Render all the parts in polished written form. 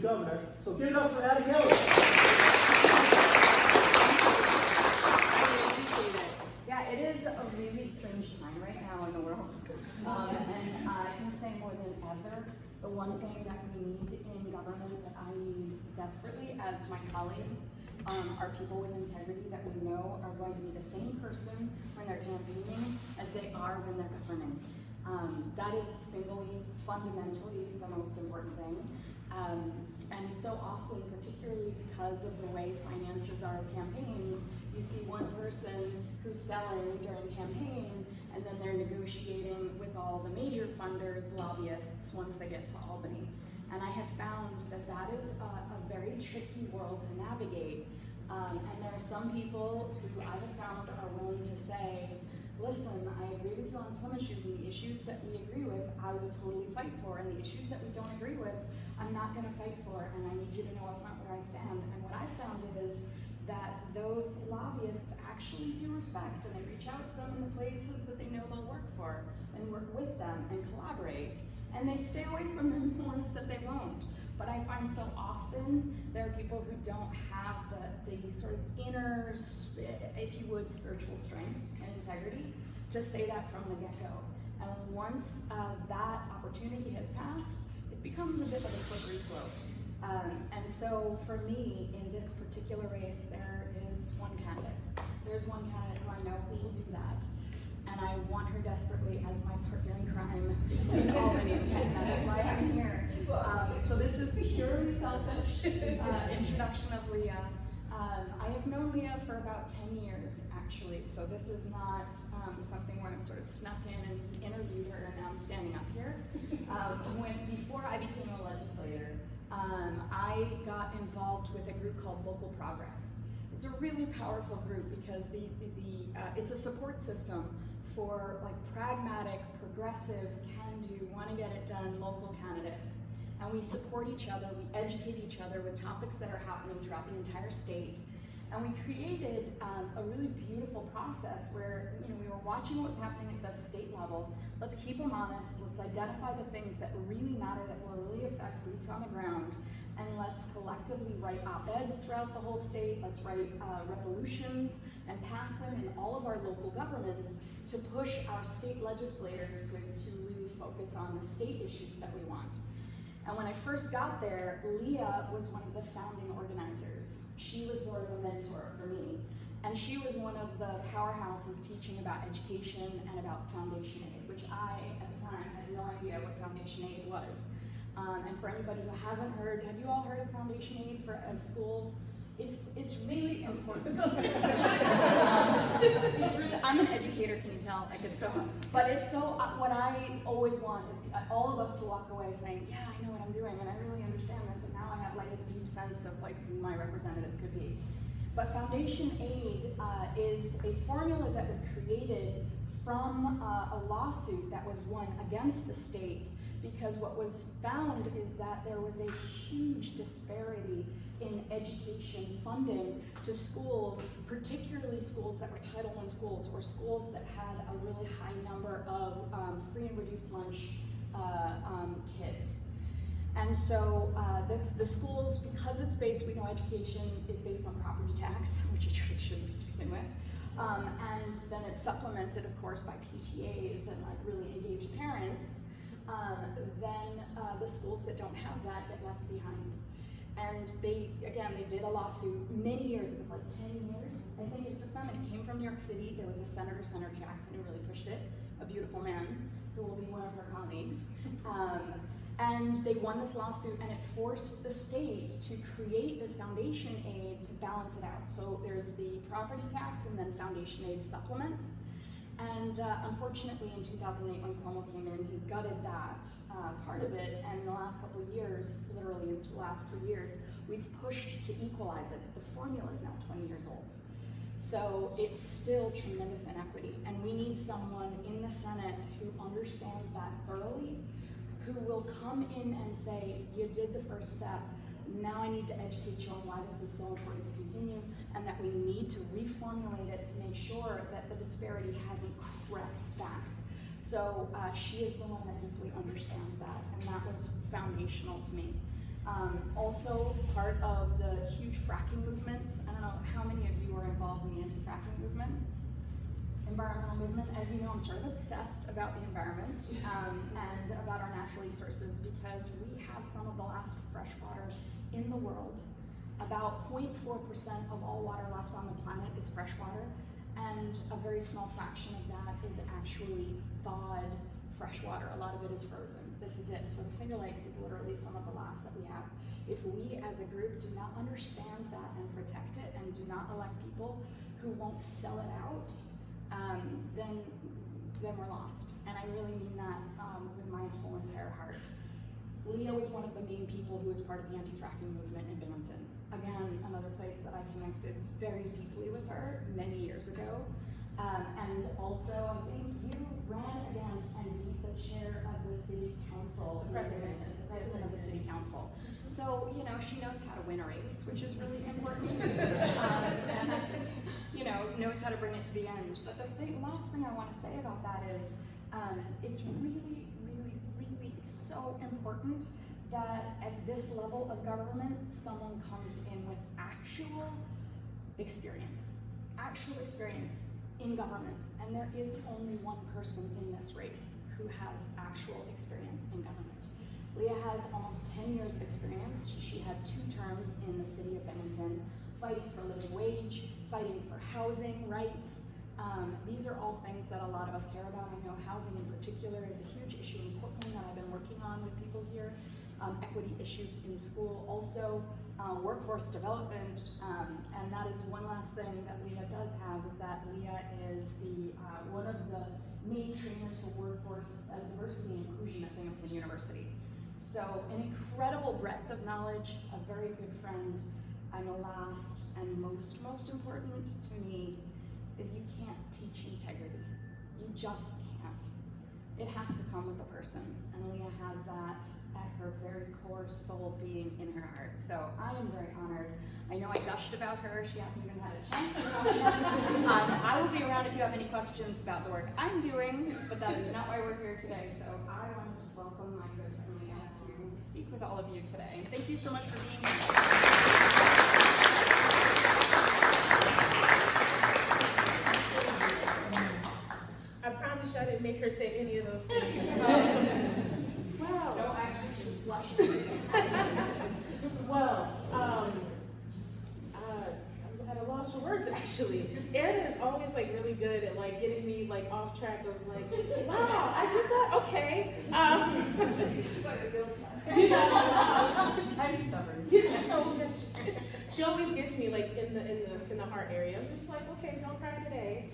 governor. So give it up for Adam Kelly. Yeah, it is a really strange time right now in the world. And I can say more than ever, the one thing that we need in government that I need desperately as my colleagues are people with integrity that we know are going to be the same person when they're campaigning as they are when they're governing. That is fundamentally the most important thing. And so often, particularly because of the way finances are of campaigns, you see one person who's selling during campaign, and then they're negotiating with all the major funders, lobbyists, once they get to Albany. And I have found that that is a very tricky world to navigate. And there are some people who I have found are willing to say, listen, I agree with you on some issues, and the issues that we agree with, I will totally fight for, and the issues that we don't agree with, I'm not going to fight for, and I need you to know upfront where I stand. And what I've found is that those lobbyists actually do respect, and they reach out to them in the places that they know they'll work for, and work with them, and collaborate, and they stay away from the ones that they won't. But I find so often there are people who don't have the sort of inner, if you would, spiritual strength and integrity to say that from the get-go. And once that opportunity has passed, it becomes a bit of a slippery slope. And so for me, in this particular race, there is one candidate. There's one candidate who I know who will do that. And I want her desperately as my partner in crime in Albany, and that is why I'm here. So this is purely selfish introduction of Lea. I have known Lea for about 10 years, actually, so this is not something where I sort of snuck in and interviewed her and now I'm standing up here. Before I became a legislator, I got involved with a group called Local Progress. It's a really powerful group because it's a support system for like pragmatic, progressive, can-do, want-to-get-it-done local candidates. And we support each other, we educate each other with topics that are happening throughout the entire state. And we created a really beautiful process where we were watching what was happening at the state level. Let's keep them honest, let's identify the things that really matter, that will really affect boots on the ground, and let's collectively write op-eds throughout the whole state. Let's write resolutions and pass them in all of our local governments to push our state legislators to really focus on the state issues that we want. And when I first got there, Lea was one of the founding organizers. She was sort of a mentor for me. And she was one of the powerhouses teaching about education and about foundation aid, which I, at the time, had no idea what foundation aid was. And for anybody who hasn't heard, have you all heard of foundation aid for a school? It's really important. I'm an educator, can you tell? But it's so, what I always want is all of us to walk away saying, yeah, I know what I'm doing, and I really understand this, and now I have like a deep sense of like who my representatives could be. But foundation aid is a formula that was created from a lawsuit that was won against the state, because what was found is that there was a huge disparity in education funding to schools, particularly schools that were Title I schools, or schools that had a really high number of free and reduced lunch kids. And so the schools, because it's based, we know education is based on property tax, which it really shouldn't be to begin with, and then it's supplemented, of course, by PTAs and like really engaged parents. Then the schools that don't have that get left behind. And they did a lawsuit many years, it was like 10 years, I think it took them, and it came from New York City. There was a Senator Jackson, who really pushed it, a beautiful man, who will be one of her colleagues. And they won this lawsuit, and it forced the state to create this foundation aid to balance it out. So there's the property tax and then foundation aid supplements. And unfortunately, in 2008, when Cuomo came in, he gutted that part of it. And in the last couple of years, literally in the last 3 years, we've pushed to equalize it. The formula is now 20 years old. So it's still tremendous inequity. And we need someone in the Senate who understands that thoroughly, who will come in and say, you did the first step, now I need to educate you on why this is so important to continue, and that we need to reformulate it to make sure that the disparity hasn't crept back. So she is the one that deeply understands that, and that was foundational to me. Also part of the huge fracking movement. I don't know how many of you are involved in the anti-fracking movement, environmental movement. As you know, I'm sort of obsessed about the environment and about our natural resources because we have some of the last fresh water in the world. About 0.4% of all water left on the planet is fresh water, and a very small fraction of that is actually thawed fresh water. A lot of it is frozen. This is it. So the Finger Lakes is literally some of the last that we have. If we as a group do not understand that and protect it and do not elect people who won't sell it out, then we're lost. And I really mean that with my whole entire heart. Lea was one of the main people who was part of the anti-fracking movement in Binghamton. Again, another place that I connected very deeply with her many years ago. And also, I think you ran against and beat the chair of the city council, the president of the city council. So, you know, she knows how to win a race, which is really important. And I think, you know, knows how to bring it to the end. But the last thing I want to say about that is, it's really, really, really so important that at this level of government, someone comes in with actual experience in government. And there is only one person in this race who has actual experience in government. Lea has almost 10 years of experience. She had 2 terms in the city of Binghamton, fighting for living wage, fighting for housing rights. These are all things that a lot of us care about. I know housing in particular is a huge issue in Cortland that I've been working on with people here. Equity issues in school, also workforce development, and that is one last thing that Lea does have, is that Lea is one of the main trainers for workforce diversity and inclusion at Binghamton University. So an incredible breadth of knowledge, a very good friend, and the last and most important to me is you can't teach integrity. You just can't. It has to come with the person, and Lea has that at her very core soul being in her heart. So I am very honored. I know I gushed about her. She hasn't even had a chance to talk yet. I will be around if you have any questions about the work I'm doing, but that is not why we're here today. So I want to just welcome my good friend Lea to speak with all of you today. And thank you so much for being here. I didn't make her say any of those things. Wow. No, actually, she was blushing. Well, I'm at a loss for words, actually. Anna is always like really good at like getting me like off track of like, wow, I did that. Okay. I'm stubborn. She always gets me like in the heart area. I'm just like, okay, don't cry today.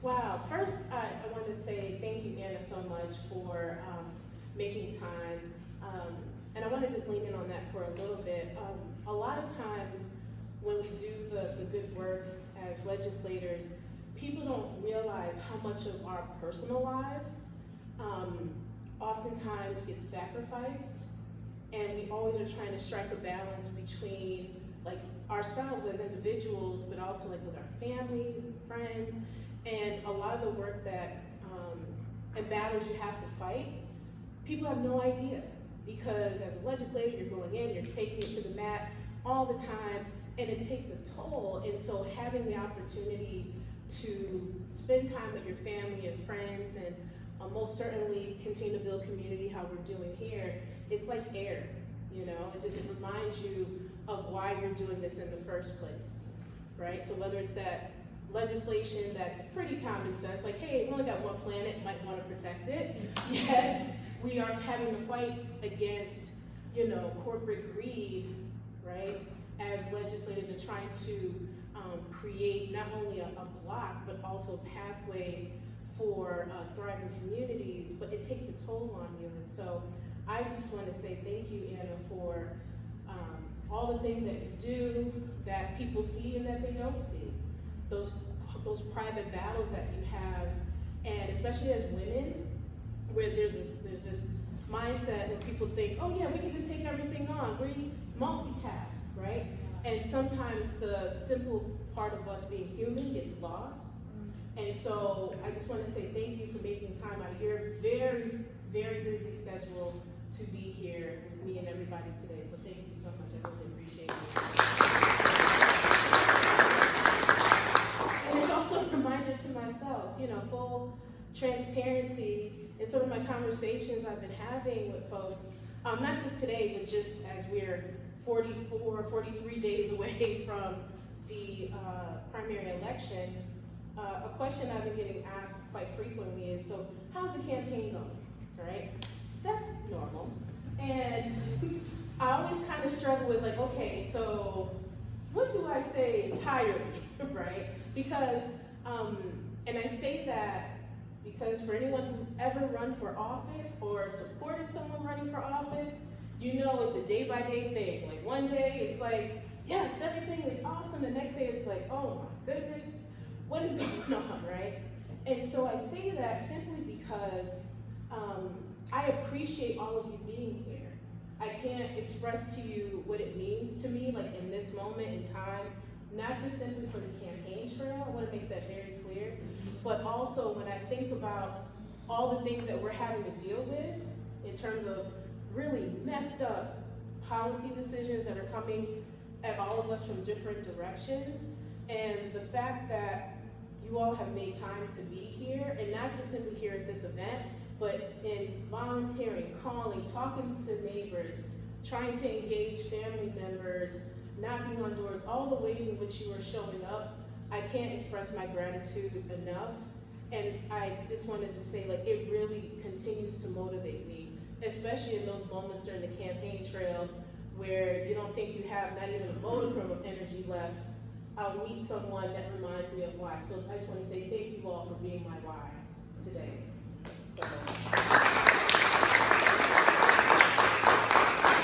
Wow, first I want to say thank you, Anna, so much for making time. And I want to just lean in on that for a little bit. A lot of times when we do the good work as legislators, people don't realize how much of our personal lives oftentimes get sacrificed. And we always are trying to strike a balance between like ourselves as individuals, but also like with our families and friends. And a lot of the work that, and battles you have to fight, people have no idea. Because as a legislator, you're going in, you're taking it to the mat all the time, and it takes a toll. And so having the opportunity to spend time with your family and friends, and most certainly continue to build community how we're doing here, it's like air, you know? It just reminds you of why you're doing this in the first place, right? So whether it's that legislation that's pretty common sense, like, hey, we only got one planet, might want to protect it, yet we are having to fight against, you know, corporate greed, right, as legislators are trying to create not only a block, but also a pathway for thriving communities, but it takes a toll on you. And so I just want to say thank you, Anna, for all the things that you do that people see and that they don't see. Those private battles that you have, and especially as women, where there's this mindset where people think, oh yeah, we can just take everything on. We multitask, right? And sometimes the simple part of us being human gets lost. And so I just want to say thank you for making time out of your very, very busy schedule to be here with me and everybody today. So thank you so much. I really appreciate it. And it's also a reminder to myself, you know, full transparency in some of my conversations I've been having with folks, not just today, but just as we're 43 days away from the primary election. A question I've been getting asked quite frequently is, so how's the campaign going, right? That's normal. And I always kind of struggle with like, okay, so what do I say entirely, right? Because, and I say that because for anyone who's ever run for office or supported someone running for office, you know it's a day-by-day thing. Like one day it's like, yes, everything is awesome. The next day it's like, oh my goodness, what is going on, right? And so I say that simply because I appreciate all of you being here. I can't express to you what it means to me, like in this moment in time, not just simply for the campaign trail, I want to make that very clear, but also when I think about all the things that we're having to deal with in terms of really messed up policy decisions that are coming at all of us from different directions, and the fact that you all have made time to be here, and not just simply here at this event, but in volunteering, calling, talking to neighbors, trying to engage family members, knocking on doors, all the ways in which you are showing up. I can't express my gratitude enough. And I just wanted to say, like, it really continues to motivate me, especially in those moments during the campaign trail where you don't think you have not even a modicum of energy left. I'll meet someone that reminds me of why. So I just want to say thank you all for being my why today. So.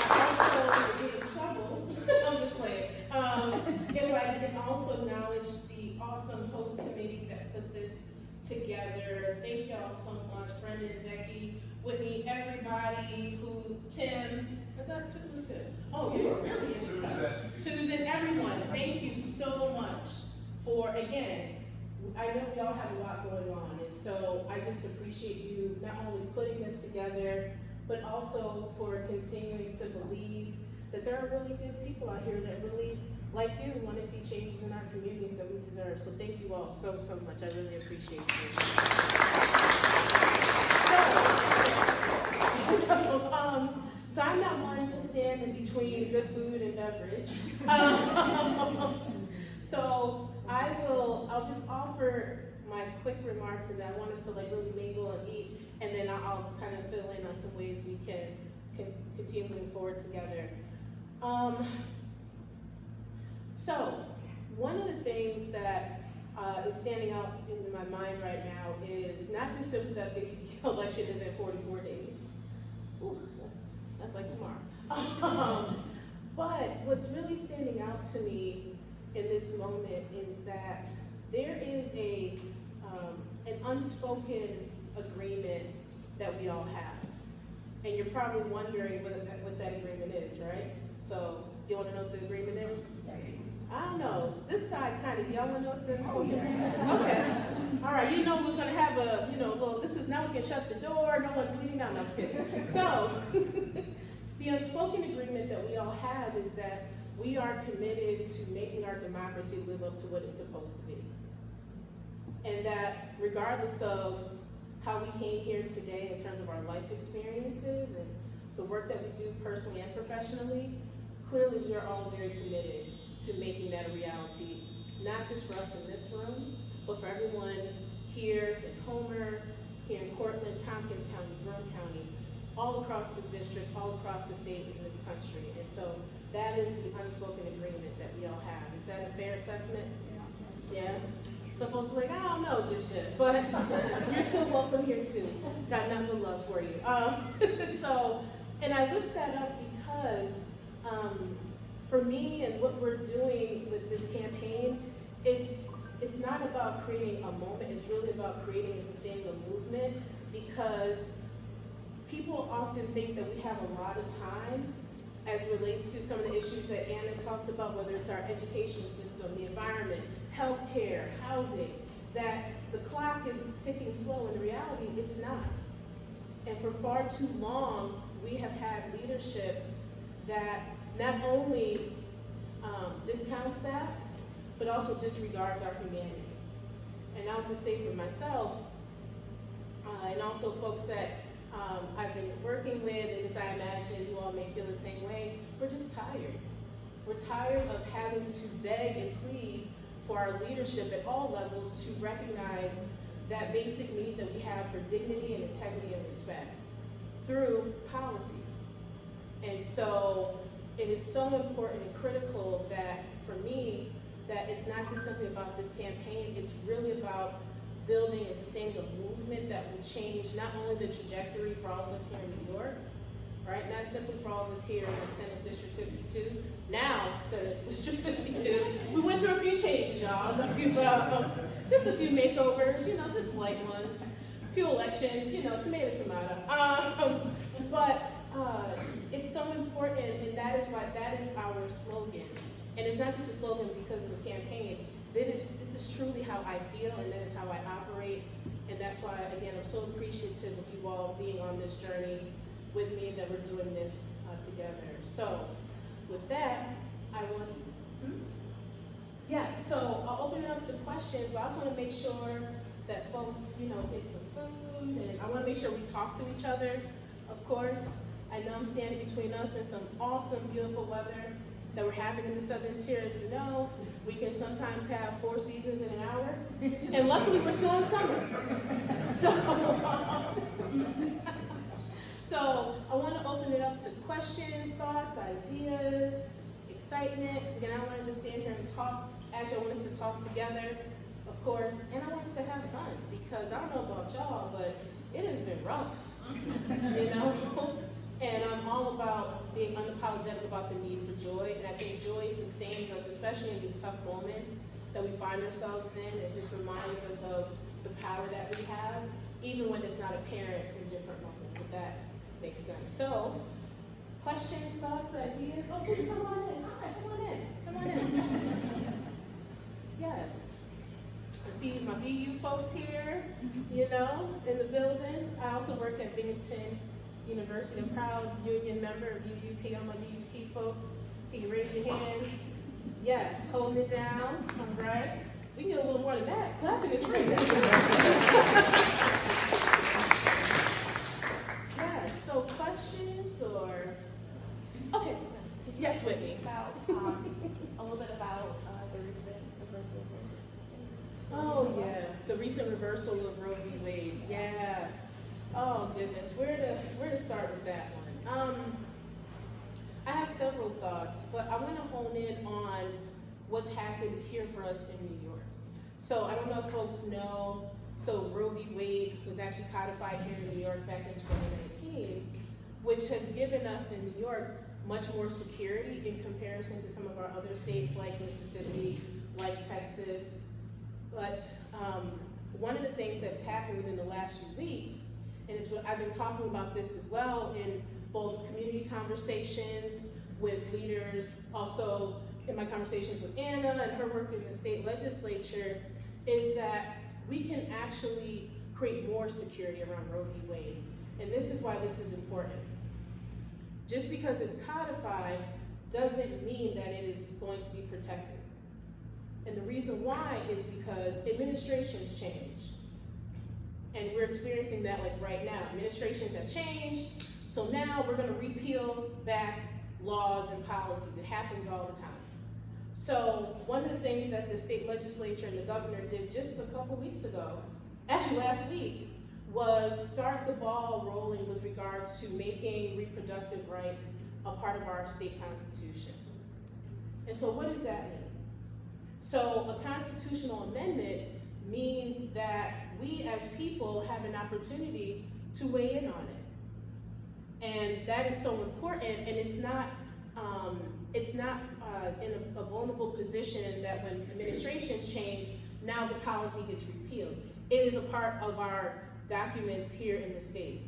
Also, get in trouble, I'm just playing. If I didn't also acknowledge the awesome host committee that put this together. Thank y'all so much, Brendan, Becky, Whitney, everybody Tim, I got two Susan. Oh, you were really Susan, everyone, thank you so much for, again, I know we all have a lot going on, and so I just appreciate you not only putting this together, but also for continuing to believe that there are really good people out here that really, like you, want to see changes in our communities that we deserve. So thank you all so much. I really appreciate you. So I'm not one to stand in between good food and beverage. So I'll just offer my quick remarks, and I want us to like really mingle and eat, and then I'll kind of fill in on some ways we can continue moving forward together. So one of the things that is standing out in my mind right now is not just simply that the election is in 44 days. Ooh, that's like tomorrow. But what's really standing out to me in this moment is that there is an unspoken agreement that we all have. And you're probably wondering what that agreement is, right? So, do you want to know what the agreement is? I don't know. This side kind of, y'all want to know what the unspoken agreement is? Okay. All right, you know who's going to have a, well, this is now we can shut the door, no one's leaving out, no, I'm just kidding. So, the unspoken agreement that we all have is that we are committed to making our democracy live up to what it's supposed to be. And that regardless of how we came here today in terms of our life experiences and the work that we do personally and professionally, clearly we are all very committed to making that a reality, not just for us in this room, but for everyone here in Homer, here in Cortland, Tompkins County, Broome County, all across the district, all across the state in this country. And so that is the unspoken agreement that we all have. Is that a fair assessment? Yeah? Some folks are like, I don't know just yet, but you're still welcome here too. Got nothing but love for you. And I lift that up because for me and what we're doing with this campaign, it's not about creating a moment, it's really about creating and sustaining a movement, because people often think that we have a lot of time as relates to some of the issues that Anna talked about, whether it's our education system, the environment, healthcare, housing, that the clock is ticking slow. In reality, it's not. And for far too long, we have had leadership that not only discounts that, but also disregards our humanity. And I'll just say for myself, and also folks that I've been working with, and as I imagine you all may feel the same way, we're just tired. We're tired of having to beg and plead for our leadership at all levels to recognize that basic need that we have for dignity and integrity and respect through policy. And so it is so important and critical that, for me, that it's not just simply about this campaign, it's really about building and sustaining a movement that will change not only the trajectory for all of us here in New York, right? Not simply for all of us here in the Senate District 52, now Senate District 52. We went through a few changes, y'all. Just a few makeovers, just slight ones. A few elections, tomato, tomato. But it's so important, and that is why that is our slogan. And it's not just a slogan because of the campaign. This is truly how I feel, and that is how I operate. And that's why, again, I'm so appreciative of you all being on this journey with me, that we're doing this together. So, with that, I want so I'll open it up to questions, but I also want to make sure that folks, get some food, and I want to make sure we talk to each other, of course. I know I'm standing between us and some awesome, beautiful weather that we're having in the Southern Tier. As we know, we can sometimes have 4 seasons in an hour, and luckily we're still in summer. So I want to open it up to questions, thoughts, ideas, excitement, because again, I don't want to just stand here and talk. Actually, I want us to talk together, of course, and I want us to have fun, because I don't know about y'all, but it has been rough, And I'm all about being unapologetic about the need for joy, and I think joy sustains us, especially in these tough moments that we find ourselves in. It just reminds us of the power that we have, even when it's not apparent in different moments, if that makes sense. So, questions, thoughts, ideas? Oh, please come on in. Hi, come on in. Come on in. Yes. I see my BU folks here, in the building. I also work at Binghamton University. I'm a proud union member of UUP. All my UUP folks, can you raise your hands? Yes, holding it down. All right. We can get a little more than that. Clapping is free. Yes, so questions or? Okay, yes, Whitney. About, a little bit about the recent reversal of Roe. Oh, yeah, the recent reversal of Roe v. Wade. Yeah. Oh goodness, where to start with that one? I have several thoughts, but I want to hone in on what's happened here for us in New York. So I don't know if folks know, so Roe v. Wade was actually codified here in New York back in 2019, which has given us in New York much more security in comparison to some of our other states like Mississippi, like Texas. But one of the things that's happened within the last few weeks, and it's what I've been talking about this as well in both community conversations with leaders, also in my conversations with Anna and her work in the state legislature, is that we can actually create more security around Roe v. Wade. And this is why this is important. Just because it's codified doesn't mean that it is going to be protected. And the reason why is because administrations change. And we're experiencing that like right now. Administrations have changed, so now we're going to repeal back laws and policies. It happens all the time. So one of the things that the state legislature and the governor did just a couple weeks ago, actually last week, was start the ball rolling with regards to making reproductive rights a part of our state constitution. And so what does that mean? So a constitutional amendment means that we as people have an opportunity to weigh in on it. And that is so important, and it's not in a vulnerable position that when administrations change, now the policy gets repealed. It is a part of our documents here in the state.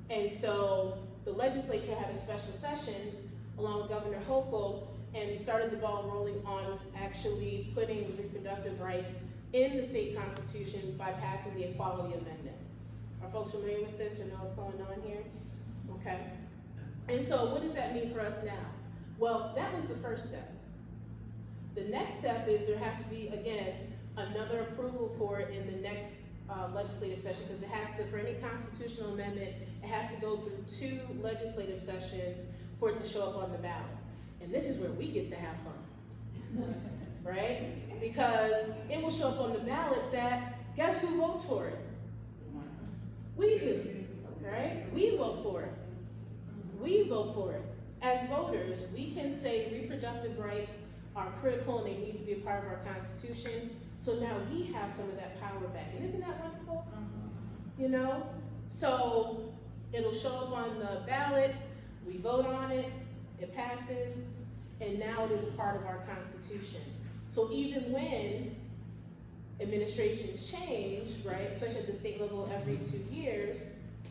And so the legislature had a special session along with Governor Hochul and started the ball rolling on actually putting reproductive rights in the state constitution by passing the Equality Amendment. Are folks familiar with this or know what's going on here? Okay. And so what does that mean for us now? Well, that was the first step. The next step is there has to be, again, another approval for it in the next legislative session, because it has to, for any constitutional amendment, it has to go through 2 legislative sessions for it to show up on the ballot. And this is where we get to have fun, right? Because it will show up on the ballot that, guess who votes for it? We do, right? We vote for it. We vote for it. As voters, we can say reproductive rights are critical and they need to be a part of our Constitution. So now we have some of that power back. And isn't that wonderful? You know? So it'll show up on the ballot, we vote on it, it passes, and now it is a part of our Constitution. So even when administrations change, right, especially at the state level every 2 years,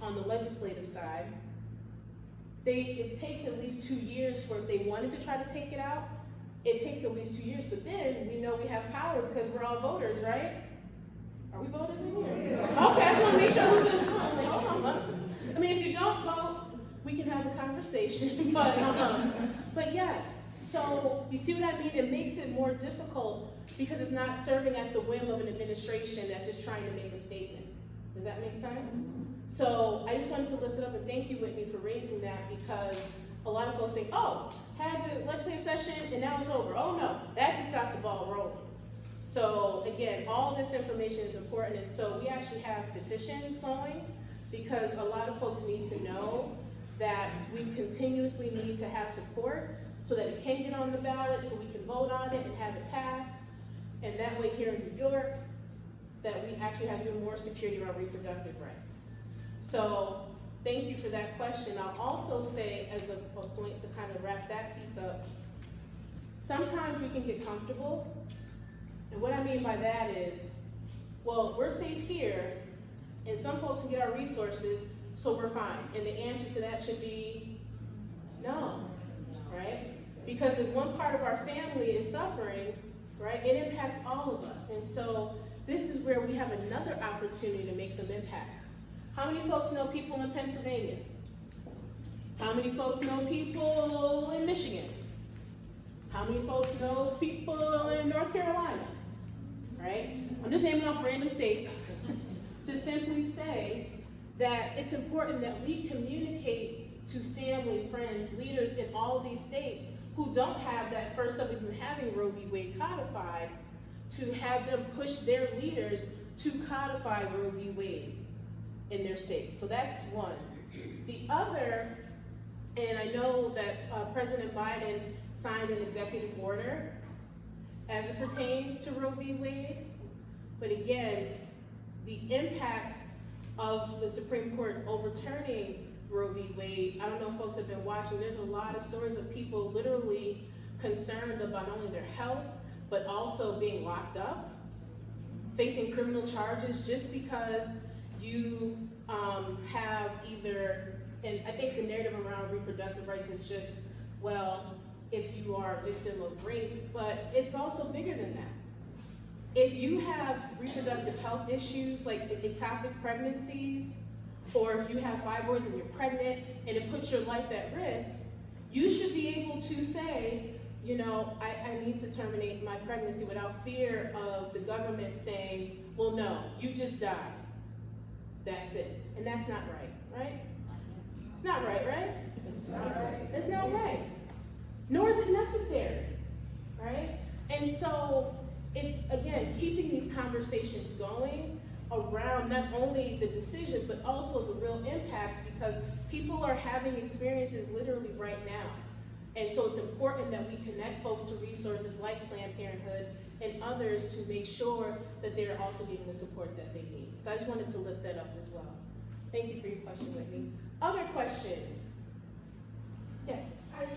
on the legislative side, it takes at least 2 years for, if they wanted to try to take it out, it takes at least 2 years, but then we know we have power because we're all voters, right? Are we voters in here? Yeah. Okay, I just want to make sure who's in the room. Like, hold on. I mean, if you don't vote, we can have a conversation, but yes. So you see what I mean? It makes it more difficult because it's not serving at the whim of an administration that's just trying to make a statement. Does that make sense? So I just wanted to lift it up and thank you, Whitney, for raising that, because a lot of folks think, oh, had the legislative session and now it's over. Oh no, that just got the ball rolling. So again, all this information is important, and so we actually have petitions going because a lot of folks need to know that we continuously need to have support so that it can get on the ballot, so we can vote on it and have it pass. And that way here in New York, that we actually have even more security around reproductive rights. So thank you for that question. I'll also say, as a point to kind of wrap that piece up, sometimes we can get comfortable. And what I mean by that is, well, we're safe here, and some folks can get our resources, so we're fine. And the answer to that should be no, right? Because if one part of our family is suffering, right, it impacts all of us. And so this is where we have another opportunity to make some impact. How many folks know people in Pennsylvania? How many folks know people in Michigan? How many folks know people in North Carolina? Right? I'm just naming off random states to simply say that it's important that we communicate to family, friends, leaders in all these states who don't have that first of even having Roe v. Wade codified, to have them push their leaders to codify Roe v. Wade in their states. So that's one. The other, and I know that President Biden signed an executive order as it pertains to Roe v. Wade, but again, the impacts of the Supreme Court overturning Roe v. Wade, I don't know if folks have been watching, there's a lot of stories of people literally concerned about not only their health, but also being locked up, facing criminal charges just because you have either, and I think the narrative around reproductive rights is just, well, if you are a victim of rape, but it's also bigger than that. If you have reproductive health issues like ectopic pregnancies, or if you have fibroids and you're pregnant and it puts your life at risk, you should be able to say, you know, I need to terminate my pregnancy without fear of the government saying, well, no, you just died. That's it. And that's not right, right? It's not right, right? It's not right. It's not right. Nor is it necessary, right? And so it's, again, keeping these conversations going around not only the decision, but also the real impacts, because people are having experiences literally right now. And so it's important that we connect folks to resources like Planned Parenthood and others to make sure that they're also getting the support that they need. So I just wanted to lift that up as well. Thank you for your question, Whitney. Other questions? Yes.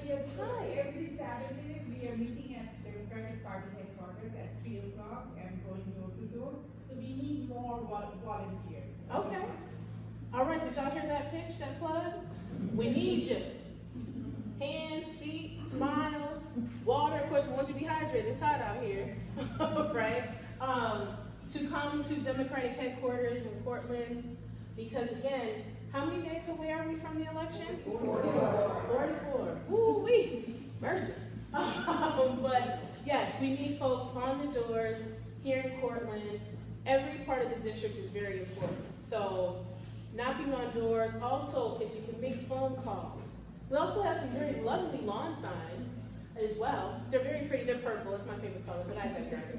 Yes, Hi. every Saturday we are meeting at Democratic Party headquarters at 3 o'clock and going door to door. So we need more volunteers. Okay. All right, did y'all hear that pitch, that plug? We need you. Hands, feet, smiles, water. Of course, we want you to be hydrated. It's hot out here, right? To come to Democratic headquarters in Cortland, because again, How many days away are we from the election? 44. Woo-wee, mercy. But yes, we need folks on the doors here in Cortland. Every part of the district is very important. So knocking on doors, also if you can make phone calls. We also have some very lovely lawn signs as well. They're very pretty, they're purple, it's my favorite color, but I digress.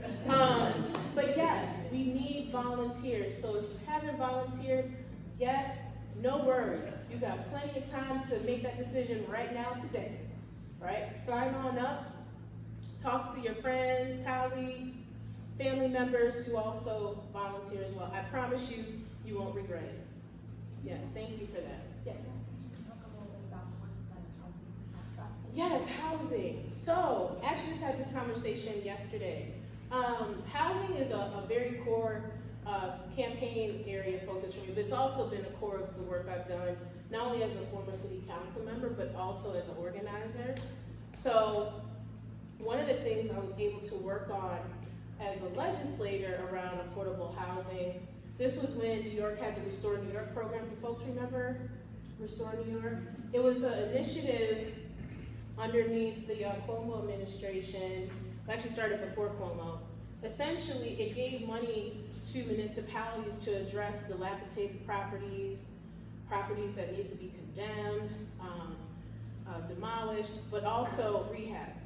But yes, we need volunteers. So if you haven't volunteered yet, no worries. You got plenty of time to make that decision right now today, right? Sign on up, talk to your friends, colleagues, family members who also volunteer as well. I promise you, you won't regret it. Yes, thank you for that. Yes? Talk a little bit about housing access. Yes, housing. So, actually just had this conversation yesterday. Housing is a very core campaign area focus for me, but it's also been a core of the work I've done, not only as a former city council member, but also as an organizer. So, one of the things I was able to work on as a legislator around affordable housing, this was when New York had the Restore New York program. Do folks remember Restore New York? It was an initiative underneath the Cuomo administration. It actually started before Cuomo. Essentially, it gave money to municipalities to address dilapidated properties, properties that need to be condemned, demolished, but also rehabbed.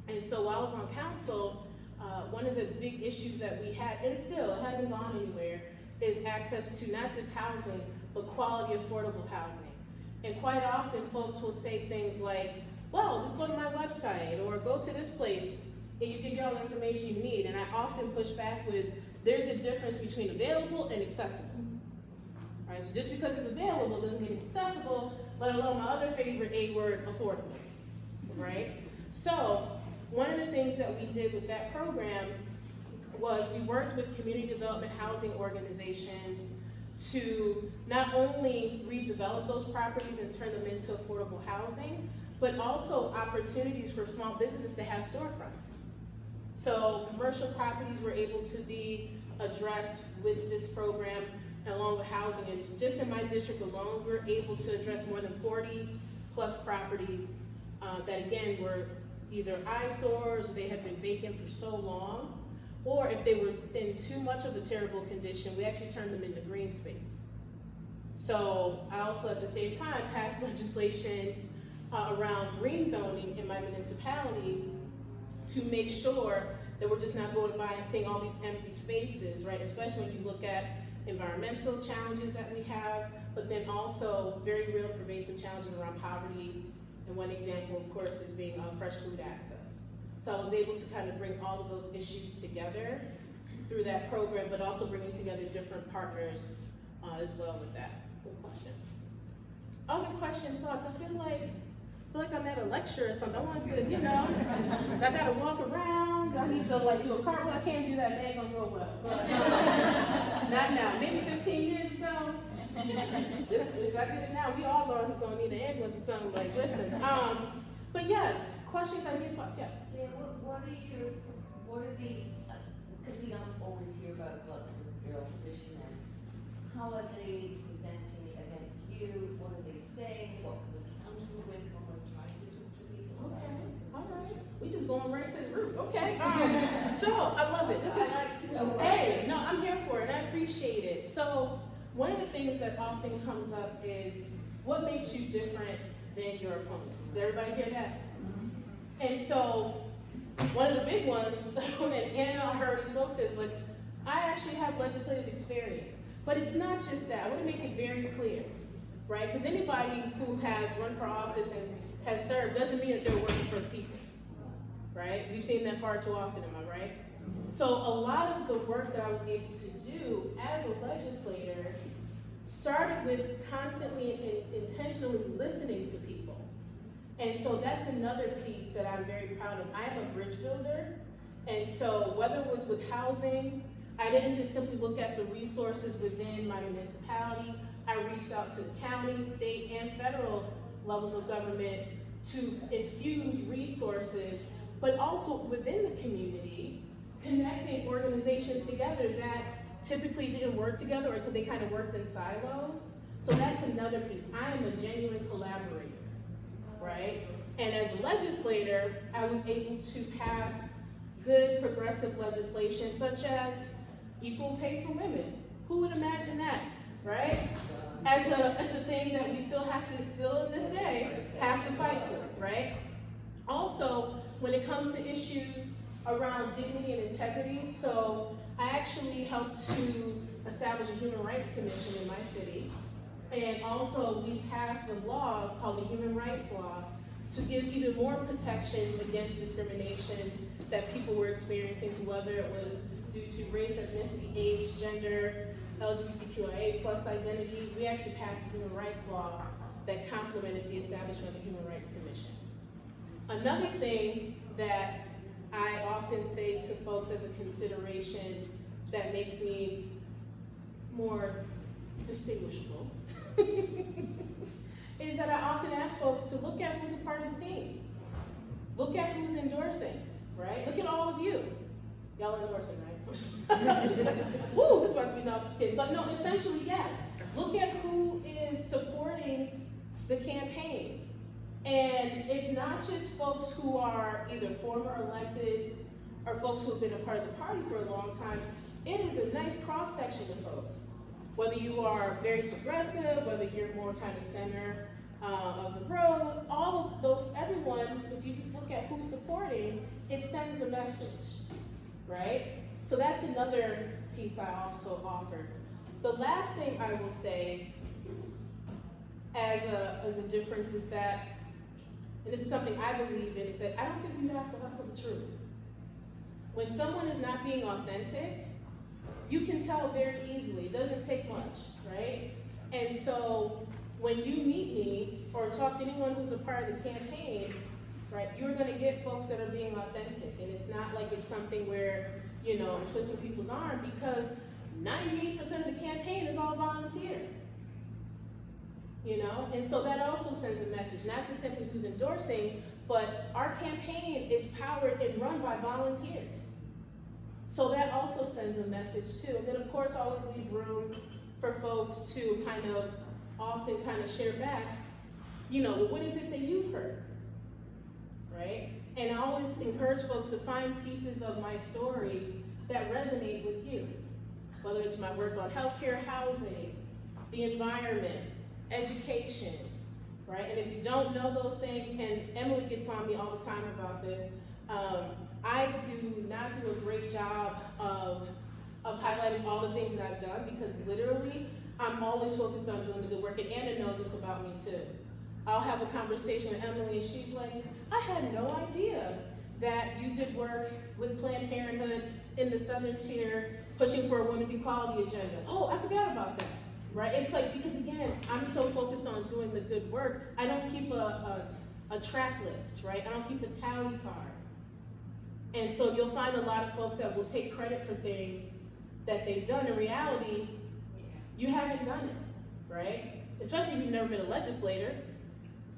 And so while I was on council, one of the big issues that we had, and still it hasn't gone anywhere, is access to not just housing, but quality affordable housing. And quite often folks will say things like, well, just go to my website or go to this place and you can get all the information you need. And I often push back with, there's a difference between available and accessible. All right, so just because it's available doesn't mean it's accessible, let alone my other favorite A word, affordable, right? So, one of the things that we did with that program was we worked with community development housing organizations to not only redevelop those properties and turn them into affordable housing, but also opportunities for small businesses to have storefronts. So commercial properties were able to be addressed with this program along with housing. And just in my district alone, we're able to address more than 40 plus properties that again were either eyesores, or they have been vacant for so long, or if they were in too much of a terrible condition, we actually turned them into green space. So I also at the same time passed legislation around green zoning in my municipality to make sure that we're just not going by and seeing all these empty spaces, right? Especially when you look at environmental challenges that we have, but then also very real pervasive challenges around poverty. And one example, of course, is being fresh food access. So I was able to kind of bring all of those issues together through that program, but also bringing together different partners as well with that. Good question. Other questions, thoughts? I feel like I'm at a lecture or something. I want to, you know, I gotta walk around. I need to like do a cartwheel. I can't do that. They ain't gonna go well. But, not now. Maybe 15 years ago. If I did it now, we all gonna need an ambulance or something. Like, listen. But yes, questions, ideas, thoughts. Yes. Yeah, what are the, because we don't always hear about what your opposition is. How are they presenting against you? What do they say? What can we counter with when we're trying to talk to people? Okay. All right. We just going right to the root. Okay. So I love it. I like to know. Hey, no, I'm here for it. I appreciate it. So one of the things that often comes up is what makes you different than your opponent. Does everybody hear that? And so one of the big ones that Anna already spoke to is like, I actually have legislative experience. But it's not just that. I want to make it very clear, right? Because anybody who has run for office and has served doesn't mean that they're working for the people, right? We've seen that far too often, am I right? So a lot of the work that I was able to do as a legislator started with constantly and intentionally listening to people. And so that's another piece that I'm very proud of. I am a bridge builder, and so whether it was with housing, I didn't just simply look at the resources within my municipality. I reached out to the county, state, and federal levels of government to infuse resources, but also within the community, connecting organizations together that typically didn't work together or they kind of worked in silos. So that's another piece. I am a genuine collaborator, right? And as a legislator, I was able to pass good progressive legislation such as equal pay for women. Who would imagine that, right? As a thing that we still in this day, have to fight for, right? Also, when it comes to issues around dignity and integrity, so I actually helped to establish a Human Rights Commission in my city. And also, we passed a law called the Human Rights Law to give even more protections against discrimination that people were experiencing, so whether it was due to race, ethnicity, age, gender, LGBTQIA plus identity. We actually passed a human rights law that complemented the establishment of the Human Rights Commission. Another thing that I often say to folks as a consideration that makes me more distinguishable is that I often ask folks to look at who's a part of the team. Look at who's endorsing, right? Look at all of you. Y'all are endorsing, right? Woo, this is about to be not just kidding. But no, essentially, yes. Look at who is supporting the campaign. And it's not just folks who are either former electeds or folks who have been a part of the party for a long time. It is a nice cross-section of folks. Whether you are very progressive, whether you're more kind of center of the road, all of those, everyone, if you just look at who's supporting, it sends a message, right? So that's another piece I also offer. The last thing I will say as a difference is that, and this is something I believe in, is that I don't think you have to hustle the truth. When someone is not being authentic, you can tell very easily. It doesn't take much, right? And so when you meet me or talk to anyone who's a part of the campaign, right, you're gonna get folks that are being authentic. And it's not like it's something where, you know, I'm twisting people's arm, because 98% of the campaign is all volunteer. You know, and so that also sends a message, not just simply who's endorsing, but our campaign is powered and run by volunteers. So that also sends a message too. And then of course, always leave room for folks to often share back, you know, what is it that you've heard, right? And I always encourage folks to find pieces of my story that resonate with you, whether it's my work on healthcare, housing, the environment, education, right? And if you don't know those things, and Emily gets on me all the time about this, I do not do a great job of highlighting all the things that I've done, because literally, I'm always focused on doing the good work, and Anna knows this about me too. I'll have a conversation with Emily, and she's like, I had no idea that you did work with Planned Parenthood in the Southern Tier, pushing for a women's equality agenda. Oh, I forgot about that. Right? It's like, because again, I'm so focused on doing the good work, I don't keep a track list, right? I don't keep a tally card. And so you'll find a lot of folks that will take credit for things that they've done. In reality, you haven't done it, right? Especially if you've never been a legislator.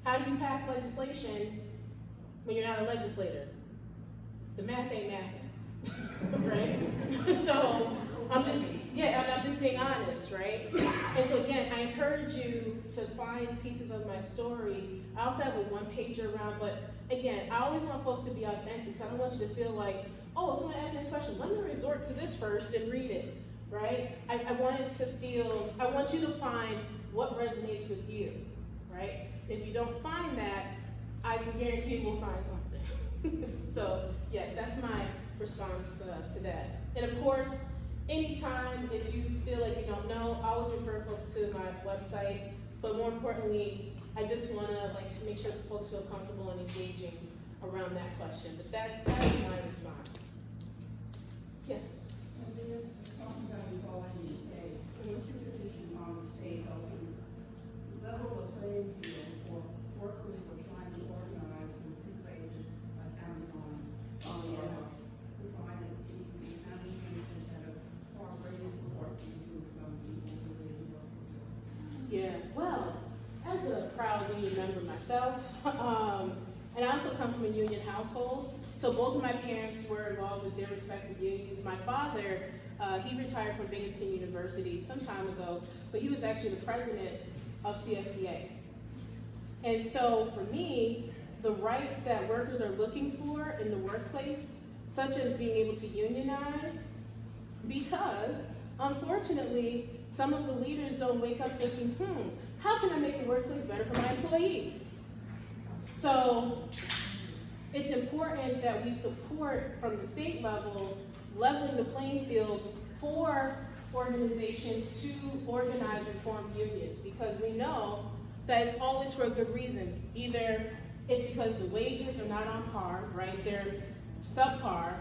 How do you pass legislation when you're not a legislator? The math ain't mathing, right? So I'm just being honest, right? And so again, I encourage you to find pieces of my story. I also have a one-pager around, but again, I always want folks to be authentic, so I don't want you to feel like, oh, someone asked me this question, let me resort to this first and read it, right? I want you to find what resonates with you, right? If you don't find that, I can guarantee we'll find something. So yes, that's my response to that. And of course, anytime if you feel like you don't know, I always refer folks to my website, but more importantly, I just want to make sure that folks feel comfortable and engaging around that question. But that is my response. Yes? And then talking about equality and pay, what's your position on the state of level the playing field for workers who are trying to organize in two places like Amazon on the warehouse? We find that the administrators have a far greater support than we do from the organization workers. Yeah, well, as a proud union member myself, and I also come from a union household, so both of my parents were involved with their respective unions. My father, he retired from Binghamton University some time ago, but he was actually the president of CSCA. And so for me, the rights that workers are looking for in the workplace, such as being able to unionize, because unfortunately, some of the leaders don't wake up thinking, how can I make the workplace better for my employees? So it's important that we support from the state level, leveling the playing field for organizations to organize and form unions, because we know that it's always for a good reason. Either it's because the wages are not on par, right? They're subpar.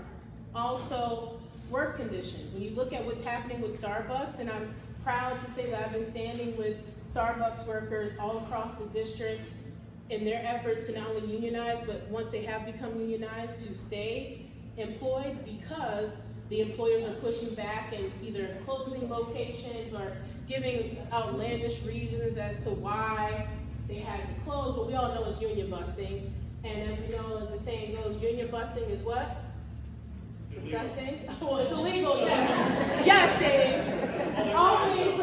Also, work conditions. When you look at what's happening with Starbucks, and I'm proud to say that I've been standing with Starbucks workers all across the district in their efforts to not only unionize, but once they have become unionized, to stay employed, because the employers are pushing back and either closing locations or giving outlandish reasons as to why they had to close. But we all know it's union busting. And as we know, as the saying goes, union busting is what? Disgusting? Well, it's illegal, yes. Yes, Dave. Always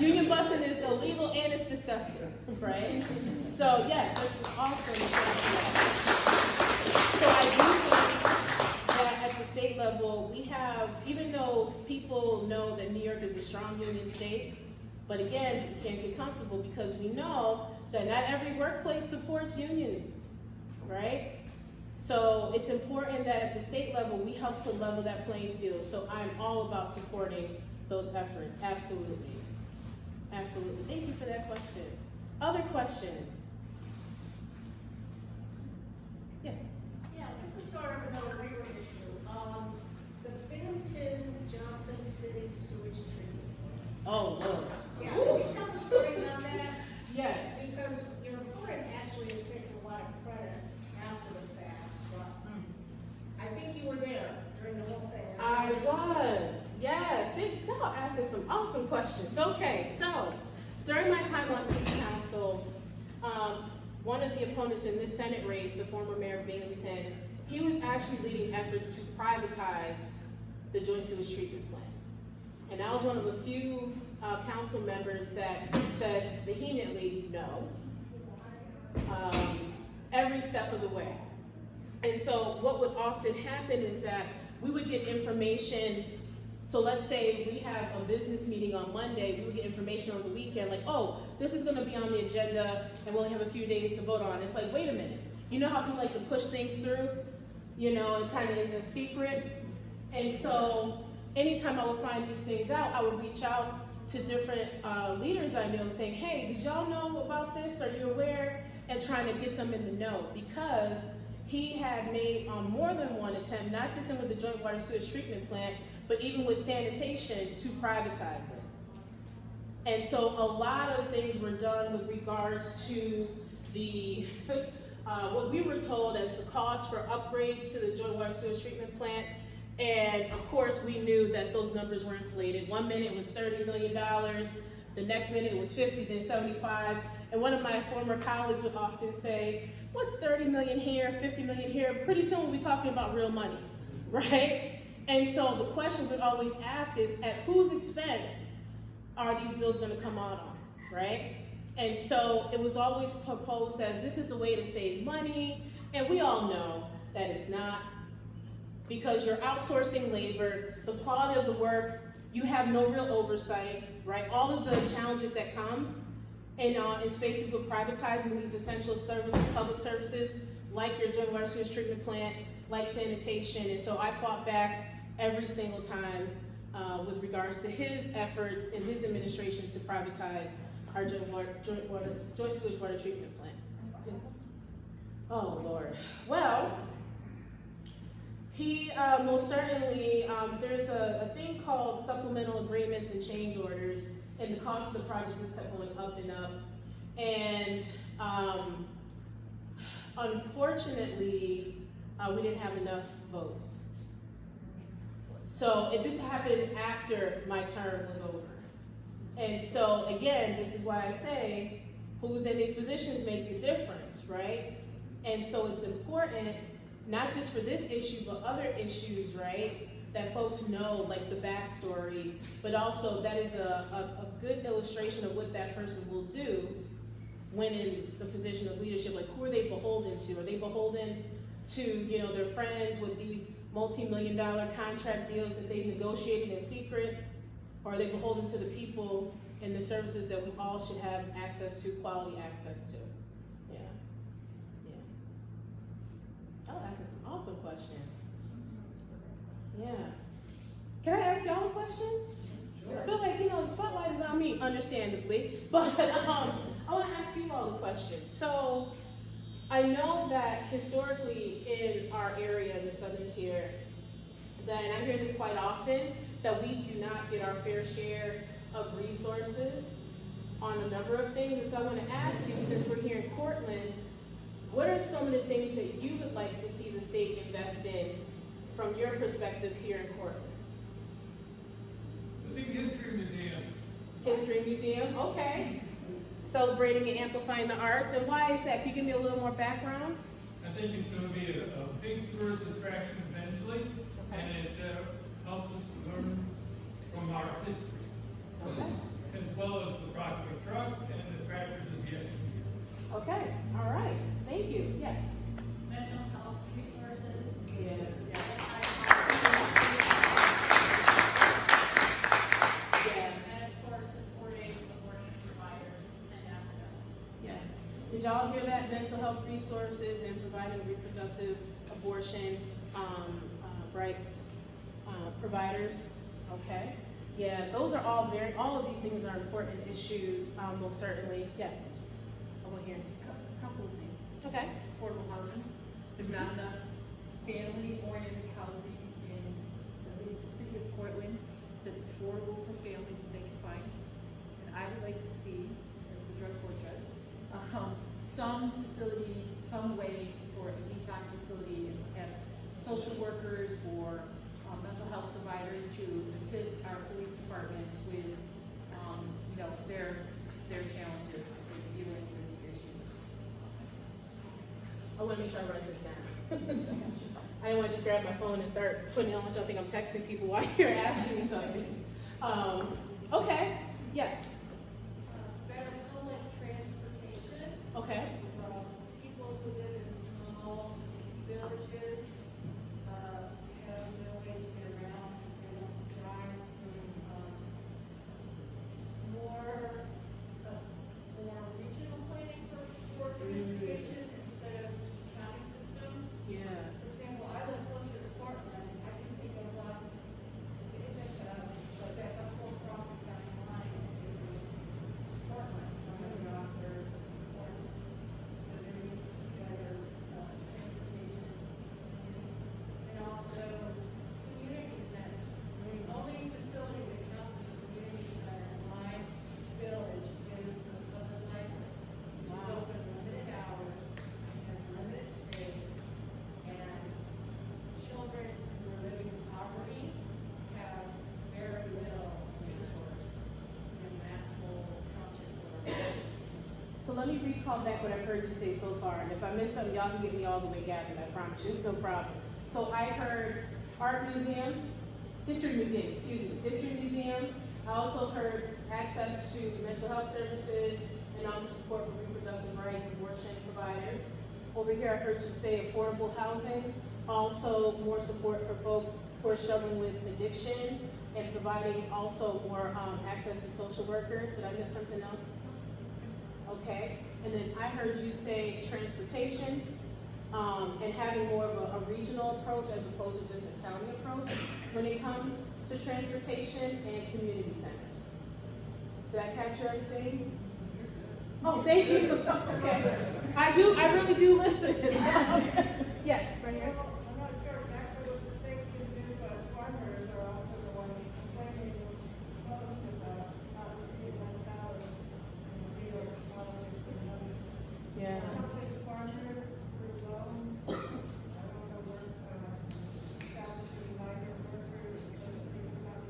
union busting is illegal and it's disgusting, right? So yes, that's awesome. So I do think that at the state level, we have, even though people know that New York is a strong union state, but again, we can't get comfortable because we know that not every workplace supports union, right? So it's important that at the state level, we help to level that playing field. So I'm all about supporting those efforts, absolutely. Absolutely, thank you for that question. Other questions? Yes? Yeah, this is sort of another bigger issue. The Binghamton Johnson City sewage treatment plant. Oh, Lord. Yeah, can you tell the story on that? Yes. Because your report actually is taking a lot of credit after the fact, but I think you were there during the whole thing. I was, yes. Y'all are asking some awesome questions. Okay, so during my time on city council, one of the opponents in this Senate race, the former mayor of Binghamton, he was actually leading efforts to privatize the joint sewage treatment plant. And I was one of the few council members that said vehemently no, every step of the way. And so what would often happen is that we would get information. So let's say we have a business meeting on Monday, we would get information over the weekend, like, oh, this is gonna be on the agenda and we only have a few days to vote on. It's like, wait a minute. You know how people like to push things through, you know, and kind of in the secret? And so anytime I would find these things out, I would reach out to different leaders I knew saying, hey, did y'all know about this? Are you aware? And trying to get them in the know, because he had made more than one attempt, not just in with the joint water sewage treatment plant, but even with sanitation, to privatize it. And so a lot of things were done with regards to the, what we were told as the cost for upgrades to the joint water sewage treatment plant. And of course, we knew that those numbers were inflated. 1 minute it was $30 million, the next minute it was 50, then 75. And one of my former colleagues would often say, what's 30 million here, 50 million here? Pretty soon we'll be talking about real money, right? And so the question we'd always ask is, at whose expense are these bills gonna come out on, right? And so it was always proposed as this is a way to save money, and we all know that it's not, because you're outsourcing labor, the quality of the work, you have no real oversight, right? All of the challenges that come in spaces with privatizing these essential services, public services, like your joint water sewage treatment plant, like sanitation. And so I fought back every single time with regards to his efforts in his administration to privatize our joint sewage water treatment plant. Oh, Lord. Well, he most certainly, there's a thing called supplemental agreements and change orders, and the cost of the project just kept going up and up. And unfortunately, we didn't have enough votes. So this happened after my term was over. And so again, this is why I say, who's in these positions makes a difference, right? And so it's important, not just for this issue, but other issues, right? that folks know like the backstory, but also that is a good illustration of what that person will do when in the position of leadership. Like, who are they beholden to? Are they beholden to, you know, their friends with these multi-million-dollar contract deals that they've negotiated in secret? Or are they beholden to the people and the services that we all should have access to, quality access to? Yeah, yeah. Oh, that's some awesome questions. Yeah. Can I ask y'all a question? Sure. I feel like, you know, the spotlight is on me, understandably, but I want to ask you all a question. So, I know that historically in our area, in the Southern Tier, that, and I hear this quite often, that we do not get our fair share of resources on a number of things. And so I want to ask you, since we're here in Cortland, what are some of the things that you would like to see the state invest in from your perspective here in Cortland? The big history museum. History museum, okay. Celebrating and amplifying the arts. And why is that? Can you give me a little more background? I think it's going to be a big tourist attraction eventually, and it helps us learn from our history, as well as the Broadway trucks and the tractors of yesteryear. Okay, all right, thank you, yes. Mental health resources. Yeah. And of course, supporting abortion providers and access. Yes. Did y'all hear that? Mental health resources and providing reproductive abortion rights providers. Okay. Yeah, those are all all of these things are important issues, most certainly. Yes. Over here. Couple of things. Okay. Affordable housing. There's not enough family-oriented housing in at least the city of Cortland that's affordable for families that they can find. And I would like to see, as the drug court judge, some facility, some way for a detox facility, and perhaps social workers or mental health providers to assist our police departments with, you know, their challenges with dealing with the issues. I want to make sure I write this down. I didn't want to just grab my phone and start putting on. Y'all think I'm texting people while you're asking me something. Okay. Yes. Better public transportation. Okay. People who live in small villages, have no way to get around, they don't drive. More regional planning for transportation instead of just county systems. Yeah. For example, I live closer to Cortland, I can take a bus to Ithaca, but that bus will cross the county line to Cortland, from Rockford to Cortland. So there needs to be better, transportation. And also, community centers. The only facility that counts as a community center in my village is the public library. Which is open limited hours, has limited space, and children who are living in poverty have very little resource in that whole township. So let me recall back what I've heard you say so far, and if I miss something, y'all can get me all the way gathered, I promise you, it's no problem. So I heard art museum, history museum, history museum. I also heard access to mental health services and also support for reproductive rights, abortion providers. Over here, I heard you say affordable housing, also more support for folks who are struggling with addiction and providing also more access to social workers. Did I miss something else? Okay, and then I heard you say transportation, and having more of a regional approach as opposed to just a county approach when it comes to transportation and community centers. Did I capture everything? Oh, thank you. Okay, I really do listen. Yes, right here. Well, I'm not sure exactly what the state can do, but farmers are also the ones complaining most about not being empowered in the New York politics and money. Yeah. Public farmers were loaned, I don't know where, establishing migrant workers, so that they can have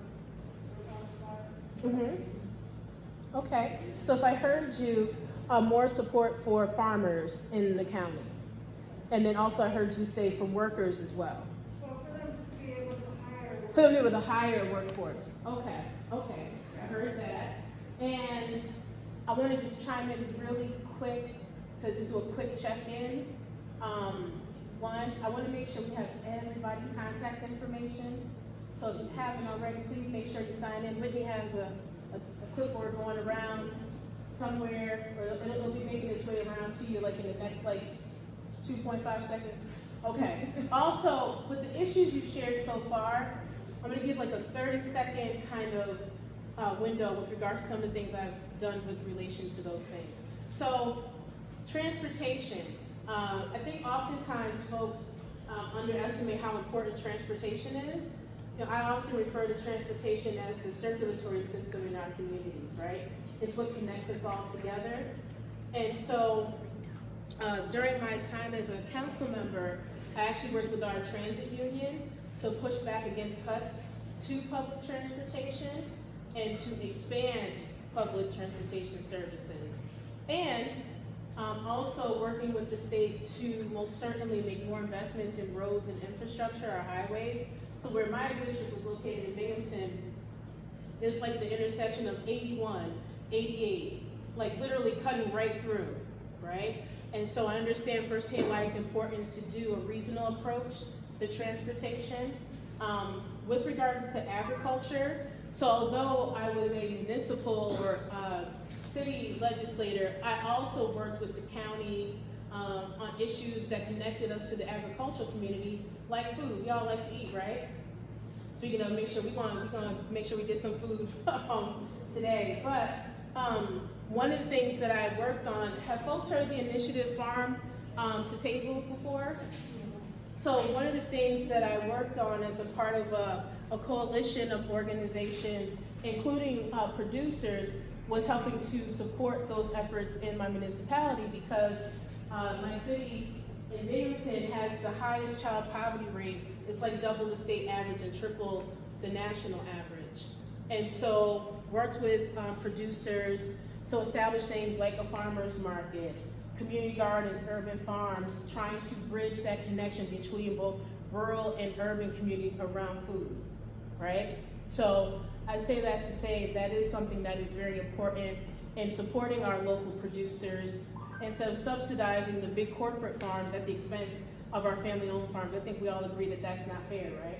surplus farms. Okay, so if I heard you, more support for farmers in the county. And then also I heard you say for workers as well. Well, for them to be able to hire. for them to be able to hire a workforce. Okay, I heard that. And I want to just chime in really quick to just do a quick check-in. One, I want to make sure we have everybody's contact information. So if you haven't already, please make sure you sign in. Whitney has a clipboard going around somewhere, or it'll be making its way around to you like in the next 2.5 seconds. Okay. Also, with the issues you've shared so far, I'm going to give a 30-second kind of window with regards to some of the things I've done with relation to those things. So, transportation. I think oftentimes folks underestimate how important transportation is. I often refer to transportation as the circulatory system in our communities, right? It's what connects us all together. And so, during my time as a council member, I actually worked with our transit union to push back against cuts to public transportation and to expand public transportation services. And also working with the state to most certainly make more investments in roads and infrastructure, our highways. So where my district was located in Binghamton, it's like the intersection of 81, 88, literally cutting right through, right? And so I understand firsthand why it's important to do a regional approach to transportation. With regards to agriculture, so although I was a municipal or city legislator, I also worked with the county on issues that connected us to the agricultural community, like food. We all like to eat, right? Speaking of, make sure we're gonna make sure we get some food today. But one of the things that I worked on, have folks heard the initiative Farm to Table before? So one of the things that I worked on as a part of a coalition of organizations, including producers, was helping to support those efforts in my municipality because my city in Binghamton has the highest child poverty rate. It's double the state average and triple the national average. And so worked with producers, so established things like a farmer's market, community gardens, urban farms, trying to bridge that connection between both rural and urban communities around food, right? So I say that to say that is something that is very important in supporting our local producers instead of subsidizing the big corporate farms at the expense of our family-owned farms. I think we all agree that that's not fair, right?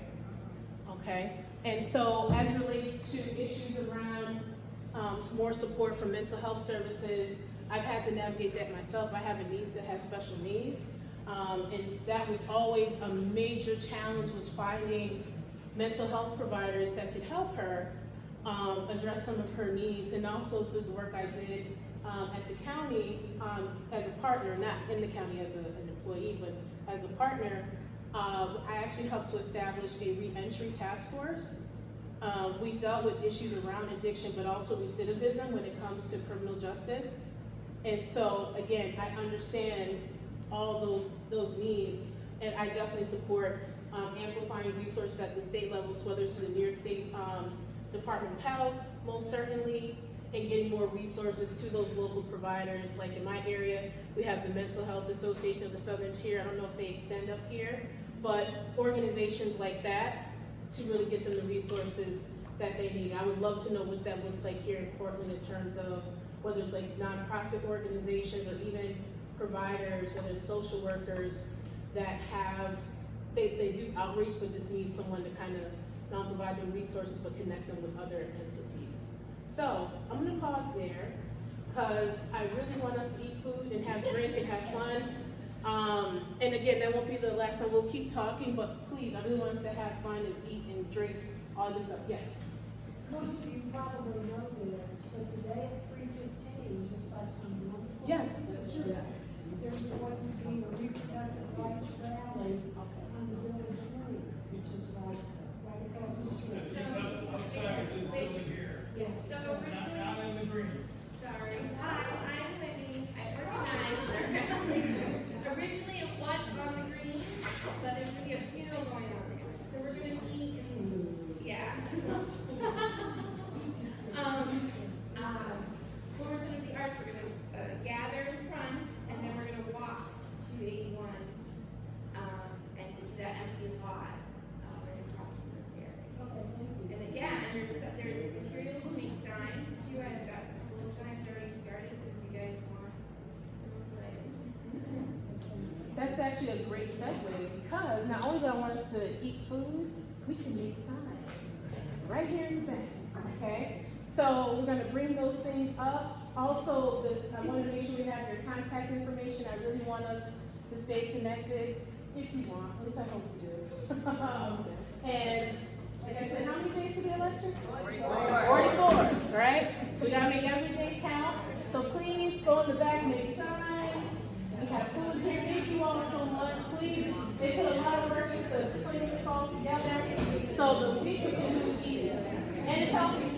Okay, and so as it relates to issues around more support for mental health services, I've had to navigate that myself. I have a niece that has special needs, and that was always a major challenge, was finding mental health providers that could help her address some of her needs, and also through the work I did at the county as a partner, not in the county as an employee, but as a partner, I actually helped to establish a re-entry task force. We dealt with issues around addiction, but also recidivism when it comes to criminal justice. And so, again, I understand all those needs, and I definitely support amplifying resources at the state levels, whether it's to the New York State Department of Health, most certainly, and getting more resources to those local providers. Like in my area, we have the Mental Health Association of the Southern Tier. I don't know if they extend up here, but organizations like that to really get them the resources that they need. I would love to know what that looks like here in Cortland in terms of whether it's nonprofit organizations or even providers, whether it's social workers that have, they do outreach but just need someone to kind of not provide them resources but connect them with other entities. So I'm gonna pause there because I really want us to eat food and have drink and have fun. And again, that won't be the last time. We'll keep talking, but please, I really want us to have fun and eat and drink all this up. Yes? Most of you probably know this, but today at 3:15, just by some wonderful Yes. coincidence, there's going to be a reproductive rights rally on the village green, which is right across the street. Outside of this building here, So originally, not in the green. sorry, hi, I'm Whitney, I recognize originally it was on the green, but there's gonna be a funeral going on there, so we're gonna eat and, yeah. Floors of the Arts, we're gonna gather in front, and then we're gonna walk to 81, and to that empty lot, right across from the dairy. actually a great segue because not only do I want us to eat food, we can make signs right here in the back, okay? So we're gonna bring those things up. Also, I wanna make sure we have your contact information. I really want us to stay connected, if you want, at least I hope you do. And like I said, how many days to the election? 44, right? So we gotta make every day count. So please go in the back, make signs. We have food here. Thank you all so much. Please, they put a lot of work into putting this all together. So the least we can do is eat it. And it's healthy